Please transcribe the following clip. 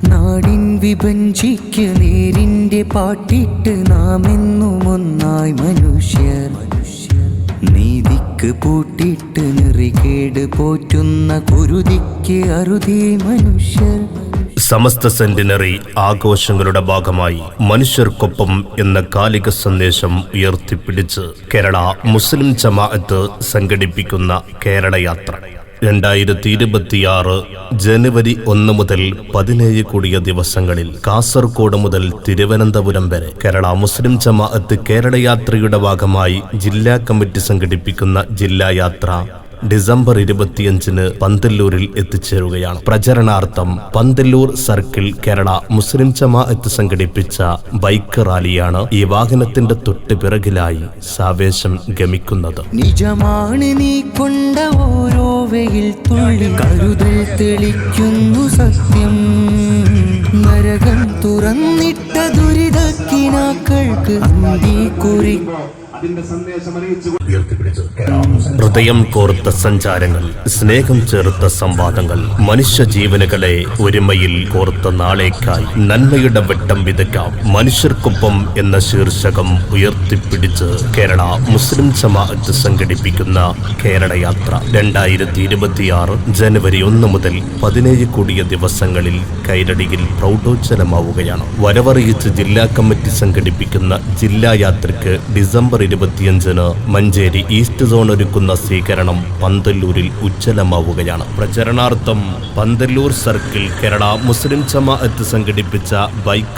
നാടിൻ വിഭജിക്ക് നേരിൻ്റെ പാട്ടിട്ട് നാം എന്നും ഒന്നായി മനുഷ്യർ. നീതിക്ക് പൂട്ടിട്ട് നെറികേട് പോറ്റുന്ന കുരുതിക്ക് അറുതി മനുഷ്യർ. സമസ്ത സെന്റിനറി ആഘോഷങ്ങളുടെ ഭാഗമായി മനുഷ്യർക്കൊപ്പം എന്ന കാലിക സന്ദേശം ഉയർത്തിപ്പിടിച്ച് കേരള മുസ്ലിം ജമാഅത്ത് സംഘടിപ്പിക്കുന്ന കേരളയാത്ര 2026 ജനുവരി 1 മുതൽ 17 കൂടിയ ദിവസങ്ങളിൽ കാസർഗോഡ് മുതൽ തിരുവനന്തപുരം വരെ കേരള മുസ്ലിം ജമാഅത്ത് കേരളയാത്രയുടെ ഭാഗമായി ജില്ലാ കമ്മിറ്റി സംഘടിപ്പിക്കുന്ന ജില്ലായാത്ര ഡിസംബർ 25 പന്തല്ലൂരിൽ എത്തിച്ചേരുകയാണ്. പ്രചരണാർത്ഥം പന്തല്ലൂർ സർക്കിൾ കേരള മുസ്ലിം ജമാഅത്ത് സംഘടിപ്പിച്ച ബൈക്ക് റാലിയാണ് ഈ വാഹനത്തിന്റെ തൊട്ട് പിറകിലായി സാവേശം ഗമിക്കുന്നത്. നിജമാണ് നീ കൊണ്ട ഓരോ വെയിൽ തുള്ളി, കരുതൽ തെളിക്കുന്നു സത്യം. നരകം തുറന്നിട്ട ദുരിതക്കിനാക്കൾക്ക് അന്തി കുറി ഹൃദയം കോർത്ത സഞ്ചാരങ്ങൾ, സ്നേഹം ചേർത്ത സംവാദങ്ങൾ, മനുഷ്യ ജീവനുകളെ ഒരുമയിൽ കോർത്ത നാളേക്കായി നന്മയുടെ വെട്ടം വിതയ്ക്കാം. മനുഷ്യർക്കൊപ്പം എന്ന ശീർഷകം ഉയർത്തിപ്പിടിച്ച് കേരള മുസ്ലിം ജമാഅത്ത് സംഘടിപ്പിക്കുന്ന കേരളയാത്ര 2026 ജനുവരി 1 മുതൽ 17 കൂടിയ ദിവസങ്ങളിൽ കൈരടിയിൽ പ്രൗഢോജ്ജലമാവുകയാണ്. വരവറിയിച്ച് ജില്ലാ കമ്മിറ്റി സംഘടിപ്പിക്കുന്ന ജില്ലാ യാത്രയ്ക്ക് ഡിസംബർ 25 മഞ്ചേരി ഈസ്റ്റ് സോൺ ഒരുക്കുന്ന സ്വീകരണം പന്തല്ലൂരിൽ ഉജ്ജ്വലമാവുകയാണ്. പ്രചരണാർത്ഥം പന്തല്ലൂർ സർക്കിൾ കേരള മുസ്ലിം ജമാഅത്ത് സംഘടിപ്പിച്ച ബൈക്ക്